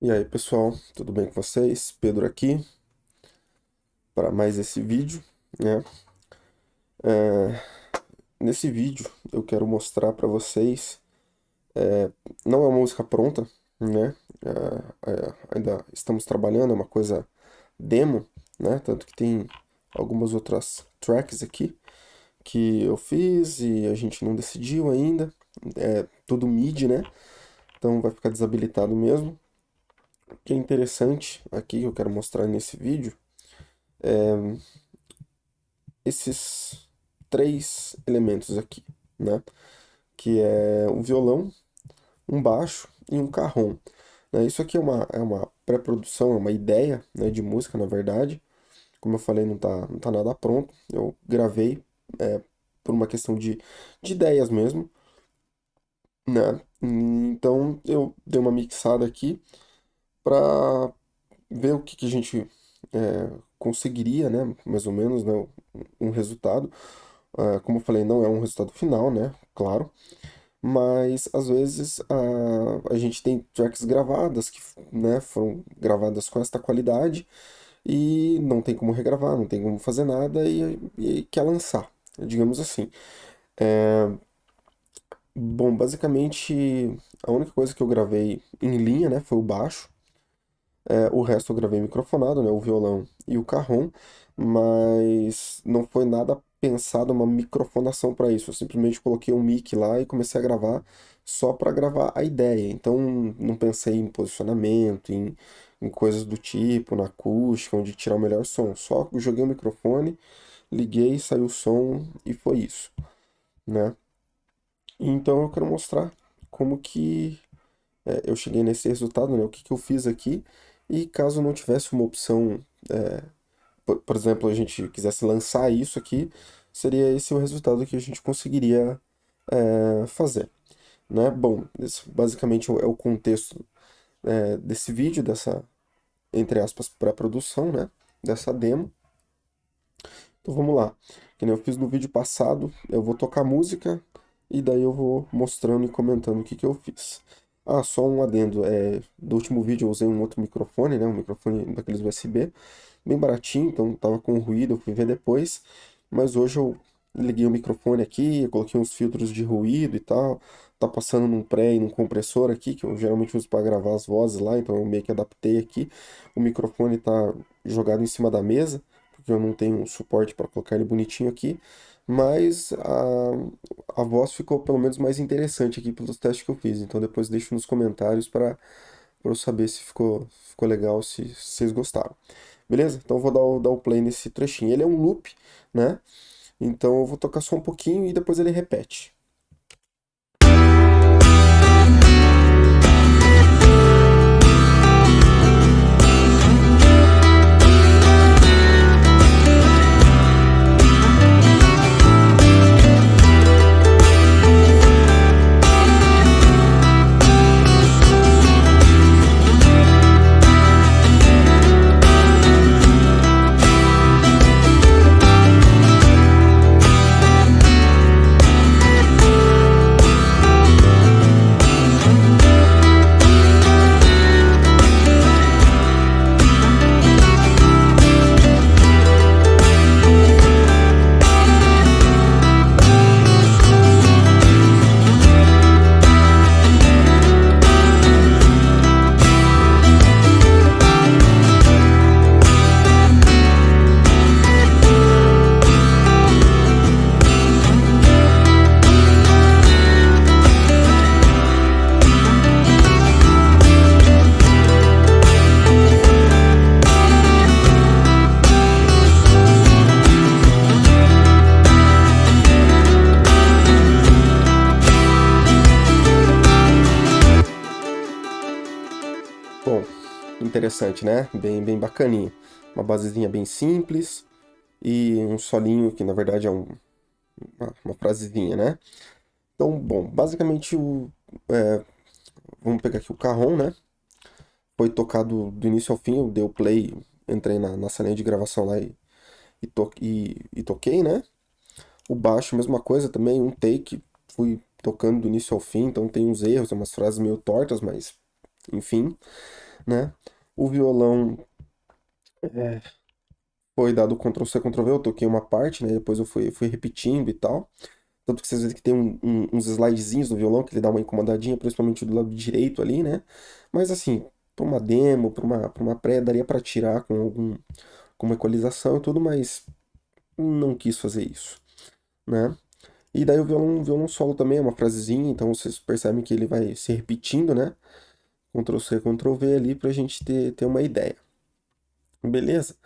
E aí, pessoal, tudo bem com vocês? Pedro aqui para mais esse vídeo, né? É, Nesse vídeo eu quero mostrar para vocês, não é uma música pronta, né? Ainda estamos trabalhando, é uma coisa demo, né? Tanto que tem algumas outras tracks aqui que eu fiz e a gente não decidiu ainda. É tudo MIDI, né? Então vai ficar desabilitado mesmo. O que é interessante aqui que eu quero mostrar nesse vídeo, esses três elementos aqui, né? Que é um violão, um baixo e um carrom, né? Isso aqui é uma pré-produção, é uma ideia, né, de música, na verdade. Como eu falei, não tá nada pronto. Eu gravei por uma questão de ideias mesmo, né? Então eu dei uma mixada aqui para ver o que que a gente conseguiria, né? Mais ou menos, né? Um resultado. Como eu falei, não é um resultado final, né? Claro. Mas às vezes a gente tem tracks gravadas que, né, foram gravadas com esta qualidade e não tem como regravar, não tem como fazer nada e quer lançar, digamos assim. Bom, basicamente a única coisa que eu gravei em linha, né, foi o baixo. O resto eu gravei microfonado, né? O violão e o carrom, mas não foi nada pensado uma microfonação para isso. Eu simplesmente coloquei um mic lá e comecei a gravar só para gravar a ideia. Então não pensei em posicionamento, em coisas do tipo, na acústica, onde tirar o melhor som. Só joguei o microfone, liguei, saiu o som e foi isso, né? Então eu quero mostrar como que eu cheguei nesse resultado, né? O que que eu fiz aqui. E caso não tivesse uma opção, por exemplo, a gente quisesse lançar isso aqui, seria esse o resultado que a gente conseguiria fazer, né? Bom, esse basicamente é o contexto desse vídeo, dessa, entre aspas, pré-produção, né? Dessa demo. Então vamos lá. Que nem eu fiz no vídeo passado, eu vou tocar música e daí eu vou mostrando e comentando o que que eu fiz. Ah, só um adendo. Do último vídeo eu usei um outro microfone, né? Um microfone daqueles USB, bem baratinho, então tava com ruído, eu fui ver depois. Mas hoje eu liguei o microfone aqui, eu coloquei uns filtros de ruído e tal. Tá passando num pré e num compressor aqui, que eu geralmente uso para gravar as vozes lá, então eu meio que adaptei aqui. O microfone tá jogado em cima da mesa porque eu não tenho um suporte para colocar ele bonitinho aqui, mas a voz ficou pelo menos mais interessante aqui pelos testes que eu fiz. Então depois deixo nos comentários para eu saber se ficou legal, se vocês gostaram. Beleza? Então eu vou dar o play nesse trechinho. Ele é um loop, né? Então eu vou tocar só um pouquinho e depois ele repete. Bom, interessante, né? Bem bacaninha. Uma basezinha bem simples e um solinho que na verdade é uma frasezinha, né? Então, bom, basicamente vamos pegar aqui o carrom, né? Foi tocado do início ao fim, eu dei o play, entrei na salinha de gravação lá e toquei, né? O baixo, mesma coisa também, um take, fui tocando do início ao fim, então tem uns erros, umas frases meio tortas, mas enfim. né? O violão foi dado Ctrl+C, Ctrl+V, eu toquei uma parte, né? Depois eu fui repetindo e tal. Tanto que vocês veem que tem uns slidezinhos no violão que ele dá uma incomodadinha, principalmente do lado direito ali, né? Mas assim, para uma demo, para uma pré, daria para tirar com uma equalização e tudo, mas não quis fazer isso, né? E daí o violão solo também é uma frasezinha, então vocês percebem que ele vai se repetindo, né? Ctrl+C, Ctrl+V ali pra gente ter uma ideia. Beleza?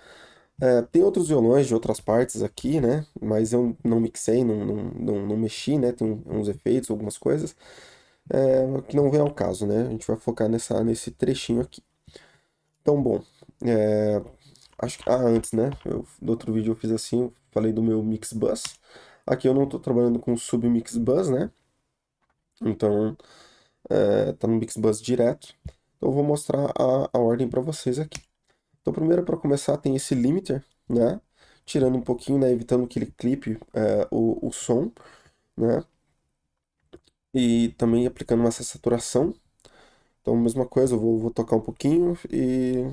Tem outros violões de outras partes aqui, né? Mas eu não mixei, não mexi, né? Tem uns efeitos, algumas coisas, que não vem ao caso, né? A gente vai focar nesse trechinho aqui. Então, bom, é, acho que, antes, né? No outro vídeo eu fiz assim, eu falei do meu Mix Bus. Aqui eu não estou trabalhando com sub Mix Bus, né? Então, tá no Mix Bus direto. Então, eu vou mostrar a ordem para vocês aqui. Então, primeiro, para começar, tem esse limiter, né? Tirando um pouquinho, né? Evitando que ele clipe o som, né? E também aplicando uma saturação. Então, mesma coisa, eu vou tocar um pouquinho e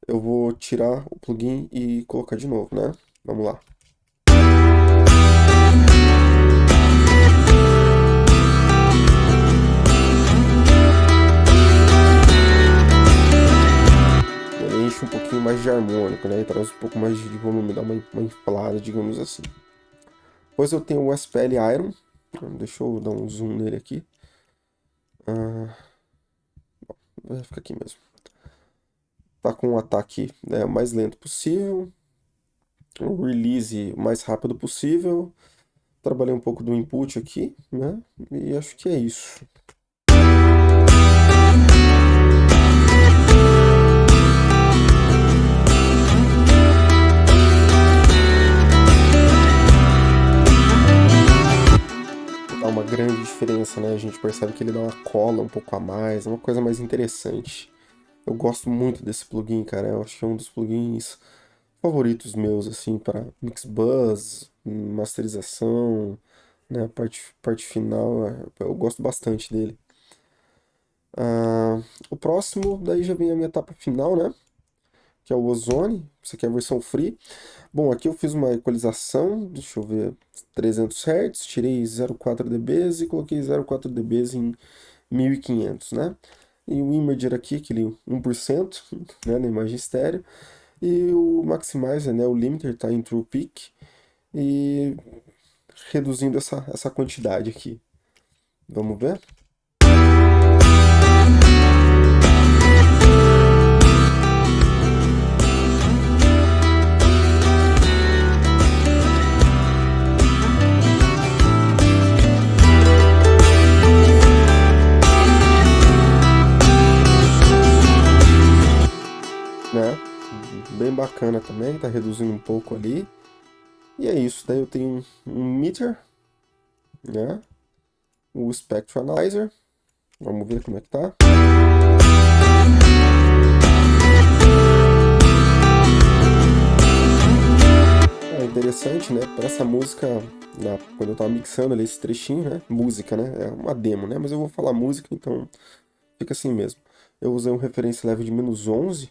eu vou tirar o plugin e colocar de novo, né? Vamos lá. Ele enche um pouquinho mais de harmônico, né? E traz um pouco mais de volume, dá uma inflada, digamos assim. Depois eu tenho o SPL Iron. Deixa eu dar um zoom nele aqui. Vai ficar aqui mesmo. Tá com o ataque, né, o mais lento possível. O release o mais rápido possível. Trabalhei um pouco do input aqui, né? E acho que é isso. Dá uma grande diferença, né? A gente percebe que ele dá uma cola um pouco a mais, é uma coisa mais interessante. Eu gosto muito desse plugin, cara. Eu acho que é um dos plugins favoritos meus, assim, para mix buzz, masterização, né? A parte final, eu gosto bastante dele. O próximo, daí já vem a minha etapa final, né? Que é o Ozone. Isso aqui é a versão free. Bom, aqui eu fiz uma equalização, deixa eu ver, 300 Hz, tirei 0,4 dB e coloquei 0,4 dB em 1500, né? E o Imager aqui, aquele 1%, né, na imagem estéreo. E o Maximizer, né, o Limiter está em True Peak. E reduzindo essa quantidade aqui. Vamos ver? Né? Bem bacana também, tá reduzindo um pouco ali. E é isso, daí eu tenho um meter, né? O Spectral Analyzer. Vamos ver como é que tá. É interessante, né? Para essa música, quando eu tava mixando ali esse trechinho, né? Música, né? É uma demo, né? Mas eu vou falar música, então fica assim mesmo. Eu usei um referência level de -11,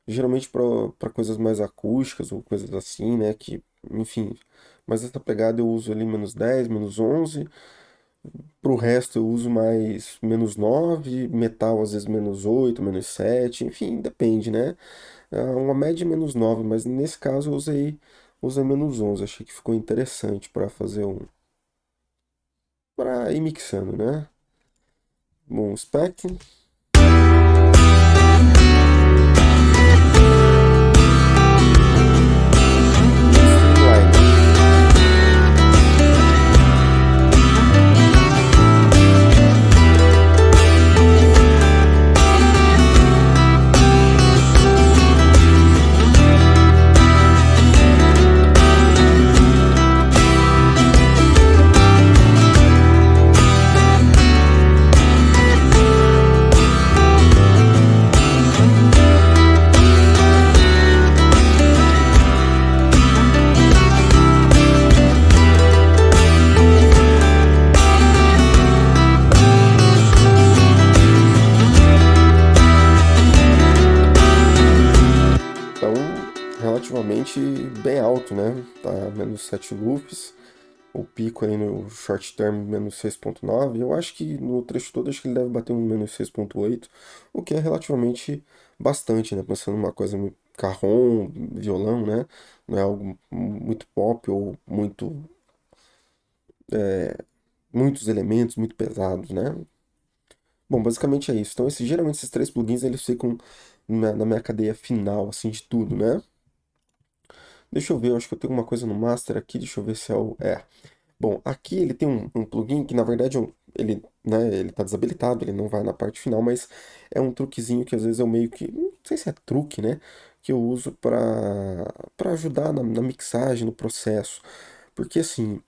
geralmente para coisas mais acústicas ou coisas assim, né? Que, enfim. Mas essa pegada eu uso ali -10, -11. Pro resto eu uso mais -9, metal às vezes -8, -7, enfim, depende, né? Uma média -9, mas nesse caso eu usei -11, achei que ficou interessante para fazer para ir mixando, né? Bom, spec. relativamente bem alto, né? Tá menos 7 loops, o pico aí no short term menos 6.9. Eu acho que no trecho todo acho que ele deve bater um menos 6.8, o que é relativamente bastante, né? Pensando numa coisa muito carrom, violão, né? Não é algo muito pop ou muitos elementos muito pesados, né? Bom, basicamente é isso. Então, geralmente esses três plugins eles ficam na minha cadeia final, assim, de tudo, né? Deixa eu ver, eu acho que eu tenho uma coisa no master aqui, deixa eu ver se é o. Bom, aqui ele tem um plugin que na verdade ele, né, ele tá desabilitado, ele não vai na parte final, mas é um truquezinho que às vezes eu meio que, não sei se é truque, né, que eu uso para ajudar na mixagem, no processo. Porque assim,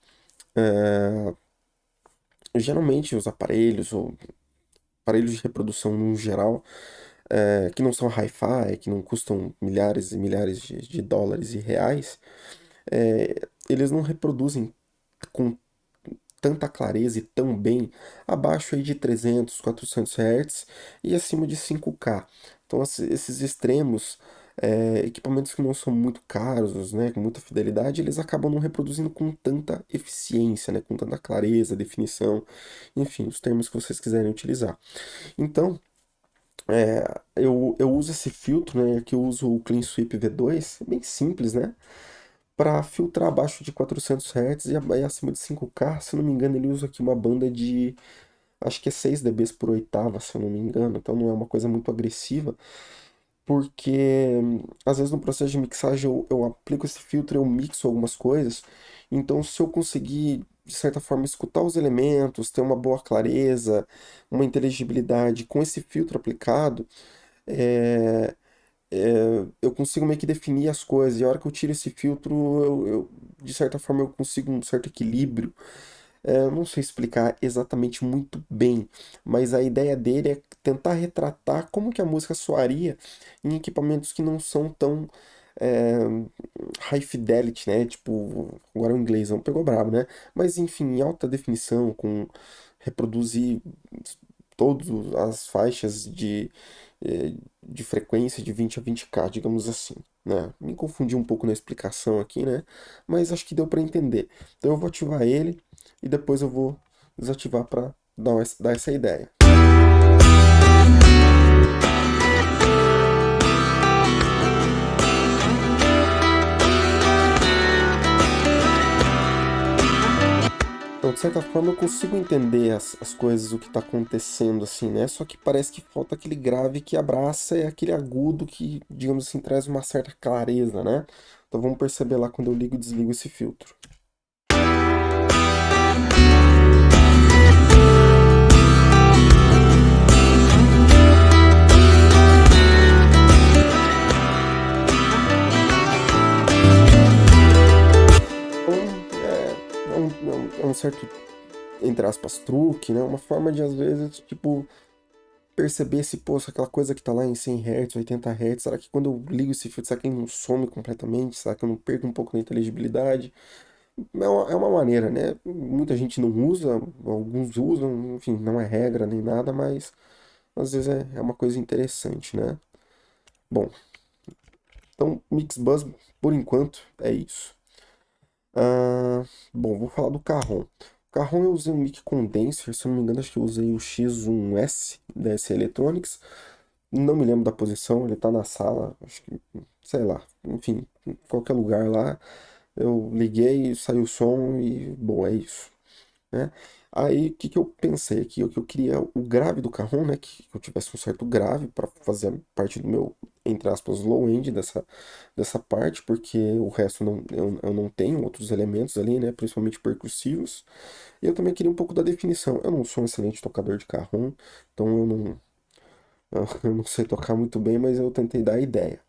é, geralmente os aparelhos, ou aparelhos de reprodução no geral, que não são hi-fi, que não custam milhares e milhares de dólares e reais, eles não reproduzem com tanta clareza e tão bem abaixo aí de 300, 400 Hz e acima de 5K. Então esses extremos, equipamentos que não são muito caros, né, com muita fidelidade, eles acabam não reproduzindo com tanta eficiência, né, com tanta clareza, definição, enfim, os termos que vocês quiserem utilizar. Então, eu uso esse filtro, né, que eu uso o Clean Sweep V2, é bem simples, né, para filtrar abaixo de 400 Hz e acima de 5K. Se eu não me engano, ele usa aqui uma banda de, acho que é 6 dBs por oitava, se eu não me engano, então não é uma coisa muito agressiva, porque às vezes no processo de mixagem eu aplico esse filtro, eu mixo algumas coisas, então se eu conseguir, de certa forma, escutar os elementos, ter uma boa clareza, uma inteligibilidade com esse filtro aplicado, é, eu consigo meio que definir as coisas. E a hora que eu tiro esse filtro, de certa forma, eu consigo um certo equilíbrio. Eu não sei explicar exatamente muito bem, mas a ideia dele é tentar retratar como que a música soaria em equipamentos que não são tão é, high fidelity, né? Tipo, agora o inglês não pegou brabo, né? Mas enfim, em alta definição, com reproduzir todas as faixas de frequência de 20 a 20K, digamos assim, né? Me confundi um pouco na explicação aqui, né? Mas acho que deu para entender. Então eu vou ativar ele e depois eu vou desativar para dar essa ideia. Então, de certa forma, eu consigo entender as coisas, o que está acontecendo, assim, né? Só que parece que falta aquele grave que abraça e aquele agudo que, digamos assim, traz uma certa clareza, né? Então vamos perceber lá quando eu ligo e desligo esse filtro. Então, é um certo, entre aspas, truque, né? Uma forma de, às vezes, tipo, perceber se, poxa, aquela coisa que tá lá em 100 Hz, 80 Hz, será que quando eu ligo esse filtro, será que ele não some completamente? Será que eu não perco um pouco da inteligibilidade? É uma maneira, né? Muita gente não usa, alguns usam, enfim, não é regra nem nada, mas às vezes é uma coisa interessante, né? Bom, então Mixbus, por enquanto, é isso. Ah, bom, vou falar do Carrom. O Carrom eu usei um mic condenser, se eu não me engano, acho que eu usei o X1S da SE Electronics. Não me lembro da posição, ele tá na sala, acho que, sei lá, enfim, em qualquer lugar lá. Eu liguei, saiu o som e, bom, é isso, né? Aí, o que que eu pensei aqui? Eu queria o grave do carrom, né? Que eu tivesse um certo grave para fazer parte do meu, entre aspas, low end dessa parte, porque o resto eu não tenho outros elementos ali, né? Principalmente percussivos. E eu também queria um pouco da definição. Eu não sou um excelente tocador de carrom, então eu não sei tocar muito bem, mas eu tentei dar a ideia.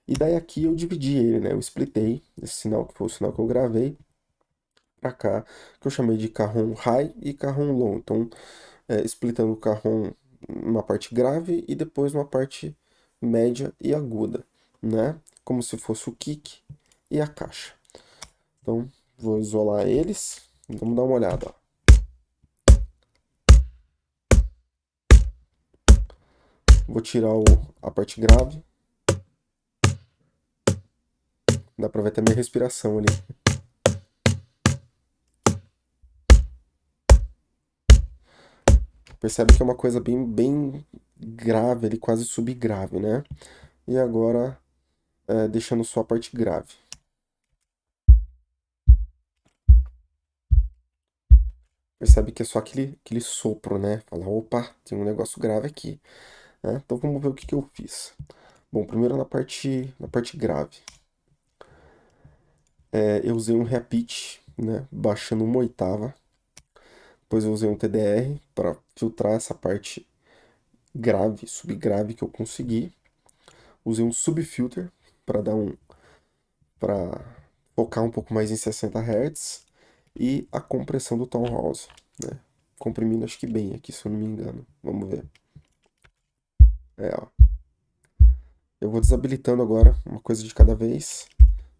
E daí aqui eu dividi ele, né? Eu splitei esse sinal que foi o sinal que eu gravei pra cá, que eu chamei de carrom high e carrom low. Então, splitando o carrom numa parte grave e depois uma parte média e aguda, né? Como se fosse o kick e a caixa. Então, vou isolar eles. Vamos dar uma olhada, ó. Vou tirar a parte grave. Dá pra ver até minha respiração ali. Percebe que é uma coisa bem grave ali, quase subgrave, né? E agora, deixando só a parte grave. Percebe que é só aquele sopro, né? Fala, opa, tem um negócio grave aqui, né? Então vamos ver o que que eu fiz. Bom, primeiro na parte grave. Eu usei um repeat, né? Baixando uma oitava. Depois eu usei um TDR para filtrar essa parte grave, subgrave que eu consegui. Usei um subfilter para para focar um pouco mais em 60 Hz e a compressão do Townhouse, né? Comprimindo acho que bem aqui, se eu não me engano. Vamos ver. Ó. Eu vou desabilitando agora uma coisa de cada vez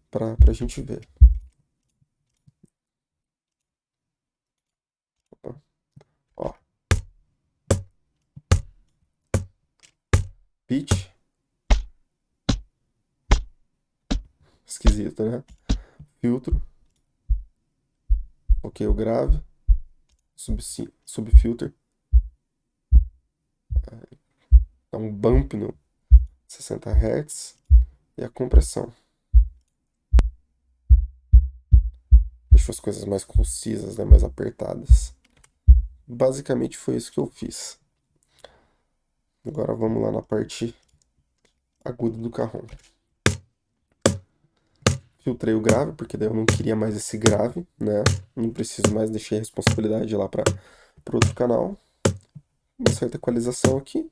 pra gente ver. Opa. Ó. Pitch. Esquisito, né? Filtro. Ok, o grave. Subfilter. Dá um bump no 60 Hz. E a compressão. Deixou as coisas mais concisas, né? Mais apertadas. Basicamente foi isso que eu fiz. Agora vamos lá na parte aguda do carrom. Filtrei o grave, porque daí eu não queria mais esse grave, né? Não preciso mais, deixei a responsabilidade lá para outro canal. Uma certa equalização aqui.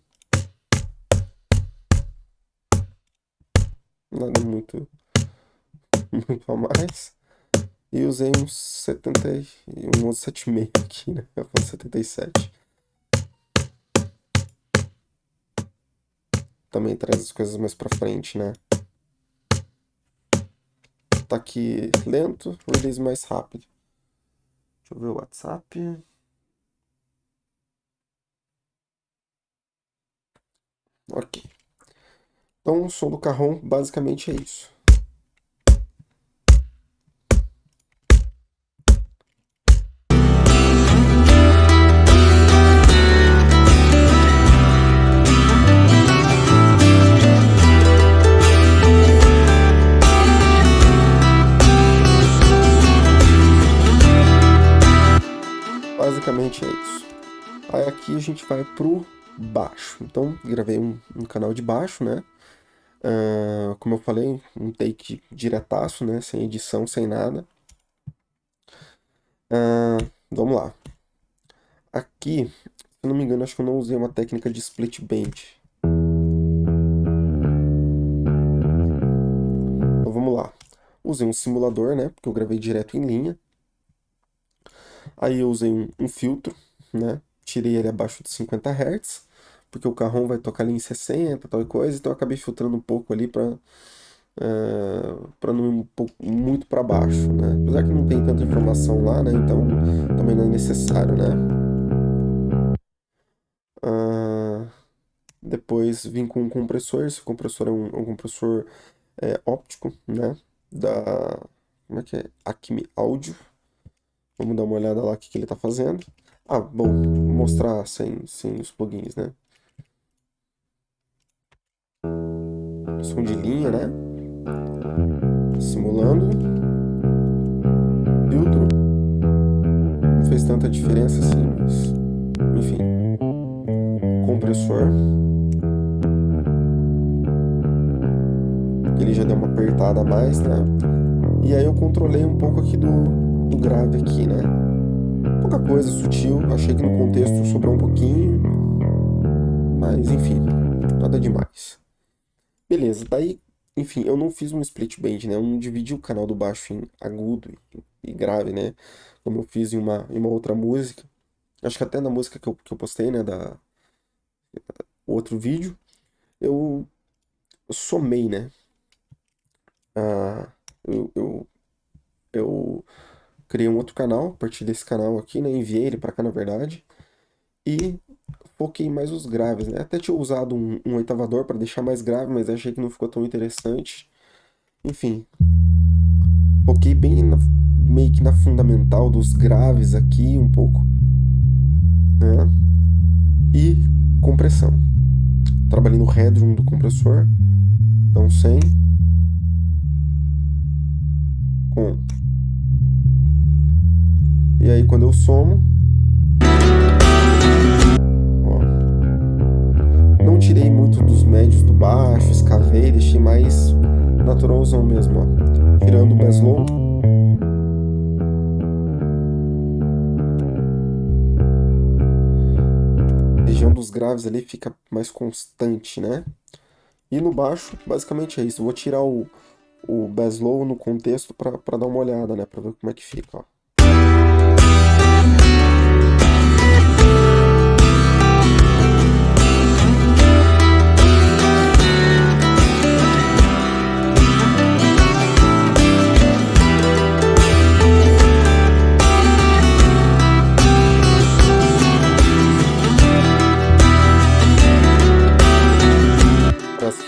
Nada muito, muito a mais. E usei uns 70, um outro 7,5 aqui, né? Eu faço 77. Também traz as coisas mais pra frente, né? Tá aqui lento, release mais rápido. Deixa eu ver o WhatsApp. Ok. Então o som do carrom basicamente é isso. Basicamente é isso. Aí aqui a gente vai pro baixo. Então, gravei um canal de baixo, né? Como eu falei, um take diretaço, né? Sem edição, sem nada. Vamos lá. Aqui, se eu não me engano, acho que eu não usei uma técnica de split bend. Então vamos lá. Usei um simulador, né? Porque eu gravei direto em linha. Aí eu usei um filtro, né? Tirei ele abaixo de 50 Hz, porque o carrom vai tocar ali em 60, tal e coisa, então eu acabei filtrando um pouco ali para não ir muito para baixo, né? Apesar que não tem tanta informação lá, né? Então também não é necessário, né? Ah, depois vim com um compressor. Esse compressor é um compressor óptico, né? Da. Como é que é? Acme Audio. Vamos dar uma olhada lá o que ele tá fazendo. Ah, bom, vou mostrar sem os plugins, né? Som de linha, né? Simulando. Filtro. Não fez tanta diferença assim, mas. Enfim. Compressor. Ele já deu uma apertada a mais, né? E aí eu controlei um pouco aqui do grave aqui, né? Pouca coisa, sutil. Achei que no contexto sobrou um pouquinho. Mas enfim, nada demais. Beleza, daí, enfim, eu não fiz um split bend, né? Eu não dividi o canal do baixo em agudo e grave, né? Como eu fiz em uma outra música. Acho que até na música que eu postei, né? Outro vídeo, eu somei, né? Ah, eu criei um outro canal, a partir desse canal aqui, né? Enviei ele pra cá, na verdade. E foquei mais os graves, né? Até tinha usado um oitavador para deixar mais grave, mas achei que não ficou tão interessante. Enfim, Foquei bem meio que na fundamental dos graves aqui um pouco, né? E compressão. Trabalhei no headroom do compressor, então 100 com. E aí quando eu somo, ó, não tirei muito dos médios do baixo, escavei, deixei mais naturalzão mesmo, ó. Tirando o bass low. A região dos graves ali fica mais constante, né? E no baixo, basicamente é isso. Eu vou tirar o bass low no contexto para dar uma olhada, né? Para ver como é que fica, ó. Parece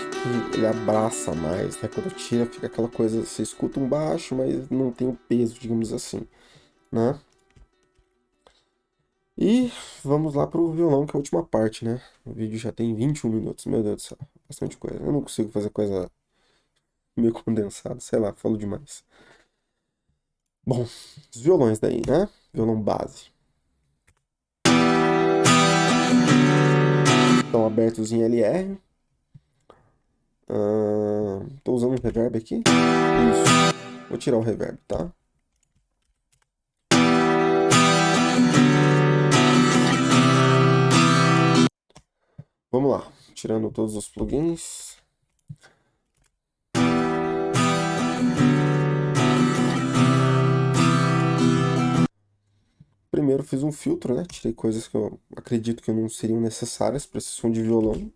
que ele abraça mais, né? Quando tira, fica aquela coisa, você escuta um baixo, mas não tem o peso, digamos assim, né? E vamos lá pro violão, que é a última parte, né? O vídeo já tem 21 minutos, meu Deus do céu, bastante coisa. Eu não consigo fazer coisa meio condensada, sei lá, falo demais. Bom, os violões daí, né? Violão base. Estão abertos em LR. Tô usando um reverb aqui. Isso. Vou tirar o reverb, tá? Vamos lá. Tirando todos os plugins. Primeiro fiz um filtro, né? Tirei coisas que eu acredito que não seriam necessárias para esse som de violão.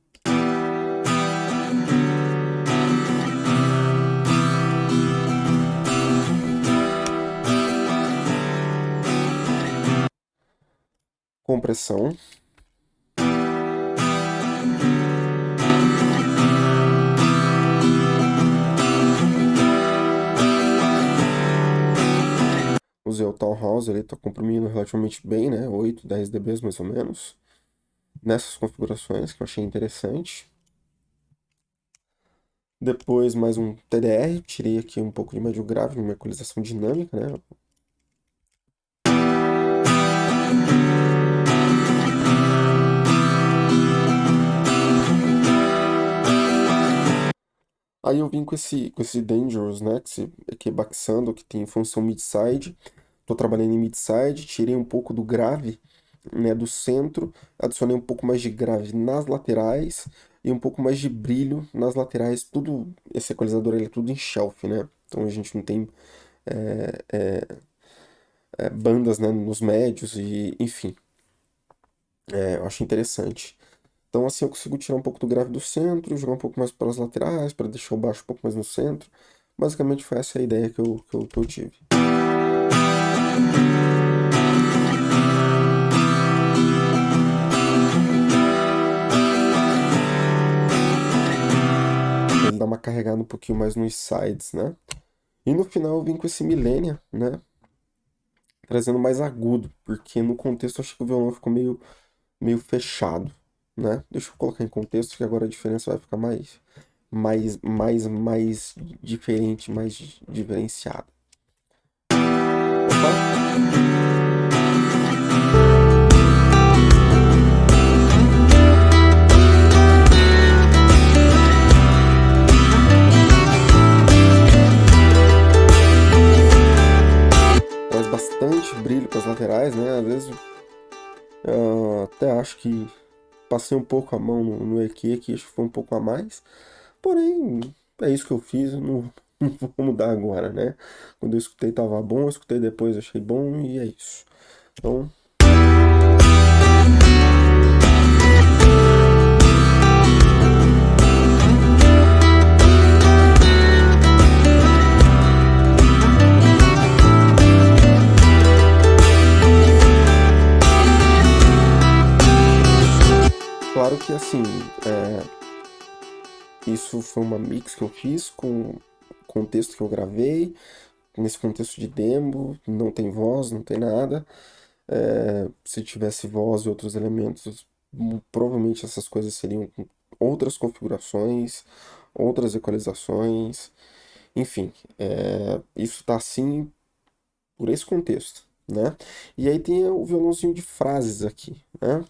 Compressão. Usei o Townhouse, ele tá comprimindo relativamente bem, né? 8, 10 dB mais ou menos. Nessas configurações que eu achei interessante. Depois mais um TDR, tirei aqui um pouco de médio grave, uma equalização dinâmica, né? Aí eu vim com esse Dangerous, né? Que esse Equebaxando, que tem função mid-side. Tô trabalhando em mid-side, tirei um pouco do grave, né, do centro, adicionei um pouco mais de grave nas laterais e um pouco mais de brilho nas laterais. Tudo, esse equalizador ele é tudo em shelf, né? Então a gente não tem bandas, né, nos médios e enfim, eu acho interessante. Então assim eu consigo tirar um pouco do grave do centro, jogar um pouco mais para as laterais, para deixar o baixo um pouco mais no centro. Basicamente foi essa a ideia que eu tive. Ele dá uma carregada um pouquinho mais nos sides, né? E no final eu vim com esse Millennia, né? Trazendo mais agudo, porque no contexto eu achei que o violão ficou meio fechado, né? Deixa eu colocar em contexto que agora a diferença vai ficar mais diferente, mais diferenciada. Opa! Traz bastante brilho para as laterais, né? Às vezes eu até acho que passei um pouco a mão no EQ aqui, acho que foi um pouco a mais. Porém, é isso que eu fiz, eu não, não vou mudar agora, né? Quando eu escutei tava bom, eu escutei depois, achei bom e é isso. Então, claro que assim, isso foi uma mix que eu fiz com o contexto que eu gravei, nesse contexto de demo, não tem voz, não tem nada. Se tivesse voz e outros elementos, provavelmente essas coisas seriam com outras configurações, outras equalizações, enfim, isso está assim por esse contexto, né? E aí tem o violãozinho de frases aqui, né?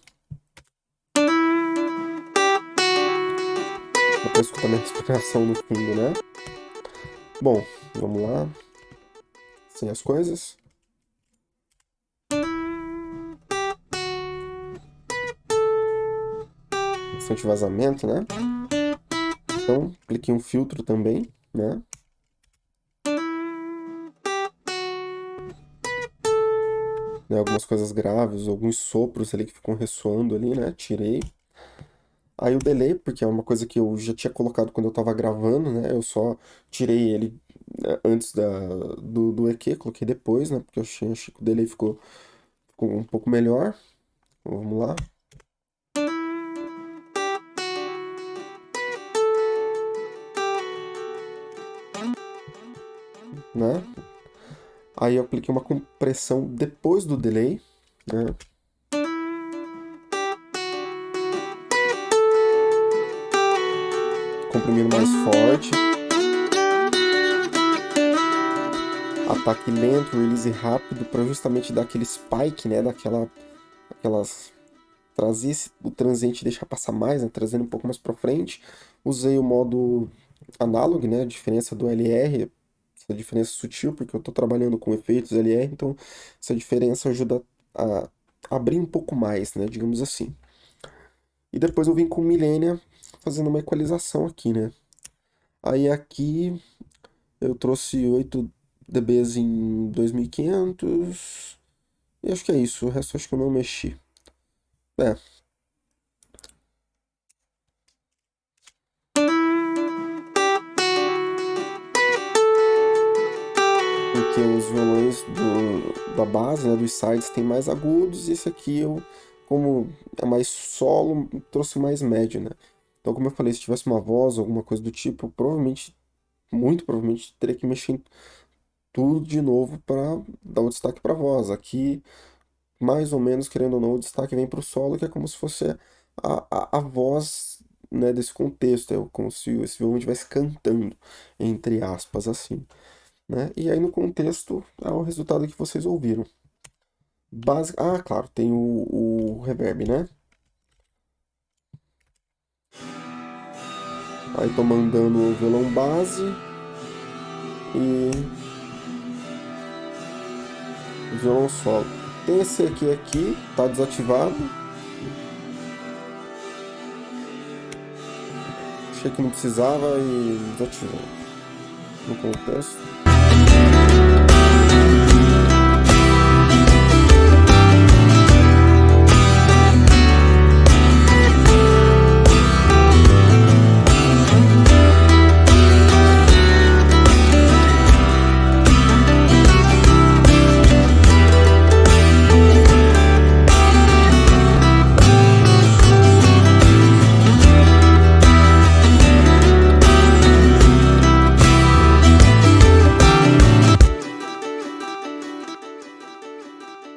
Dá pra escutar minha respiração no fundo, né? Bom, vamos lá. Sem as coisas. Bastante vazamento, né? Então, cliquei um filtro também, né? Algumas coisas graves, alguns sopros ali que ficam ressoando ali, né? Tirei. Aí o delay, porque é uma coisa que eu já tinha colocado quando eu tava gravando, né? Eu só tirei ele antes do EQ, coloquei depois, né? Porque eu achei que o delay ficou um pouco melhor. Então, vamos lá. Né? Aí eu apliquei uma compressão depois do delay, né? Comprimindo mais forte. Ataque lento, release rápido, para justamente dar aquele spike, né? Trazer o transiente e deixar passar mais, né? Trazendo um pouco mais para frente. Usei o modo analog, né? A diferença do LR, essa diferença sutil, porque eu estou trabalhando com efeitos LR, então essa diferença ajuda a abrir um pouco mais, né? Digamos assim. E depois eu vim com o Millennia fazendo uma equalização aqui, né? Aí aqui eu trouxe 8 dBs em 2500 e acho que é isso, o resto acho que eu não mexi. Porque os violões da base, né, dos sides, tem mais agudos, e esse aqui eu, como é mais solo, trouxe mais médio, né? Então, como eu falei, se tivesse uma voz, alguma coisa do tipo, provavelmente, muito provavelmente, teria que mexer em tudo de novo para dar o destaque para a voz. Aqui, mais ou menos, querendo ou não, o destaque vem para o solo, que é como se fosse a voz, né, desse contexto, é como se esse violão estivesse cantando, entre aspas, assim. Né? E aí no contexto é o resultado que vocês ouviram. Ah, claro, tem o reverb, né? Aí tô mandando o violão base e o violão solo. Tem esse aqui, tá desativado. Achei que não precisava e desativou. No contexto.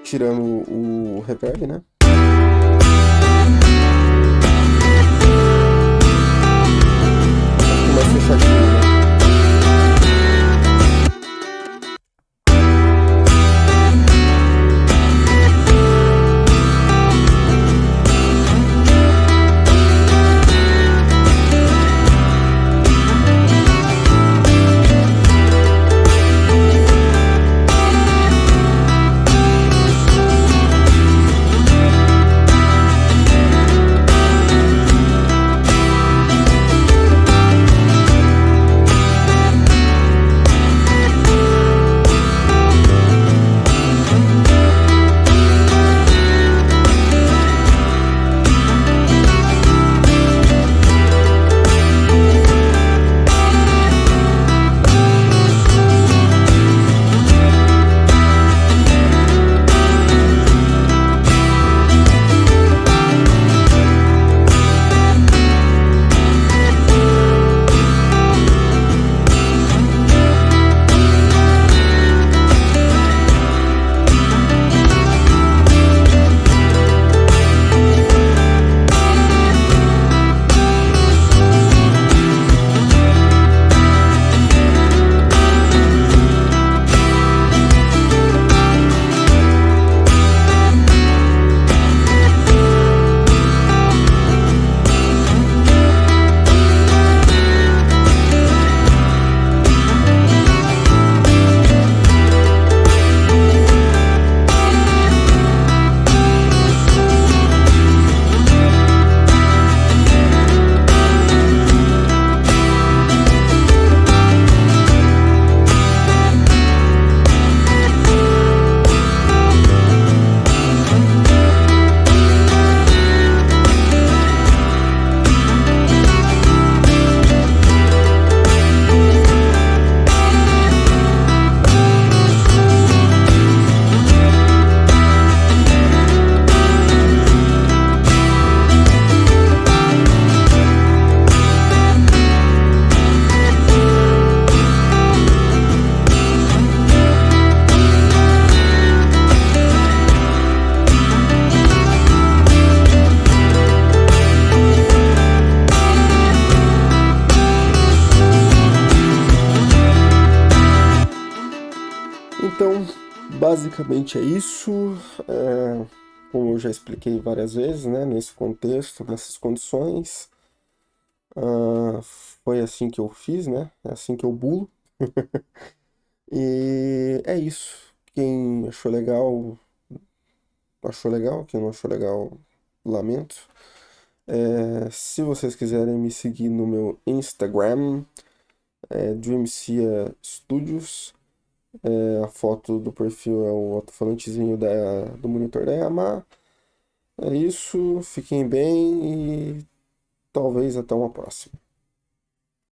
Tirando o reverb, né? Mais fechadinho, né? Basicamente é isso. É, como eu já expliquei várias vezes, né, nesse contexto, nessas condições, foi assim que eu fiz, né? É assim que eu bulo. E é isso. Quem achou legal. Quem não achou legal, lamento. Se vocês quiserem me seguir no meu Instagram, Dreamcia Studios. A foto do perfil é o alto-falantezinho do monitor da Yamaha. É isso, fiquem bem e talvez até uma próxima.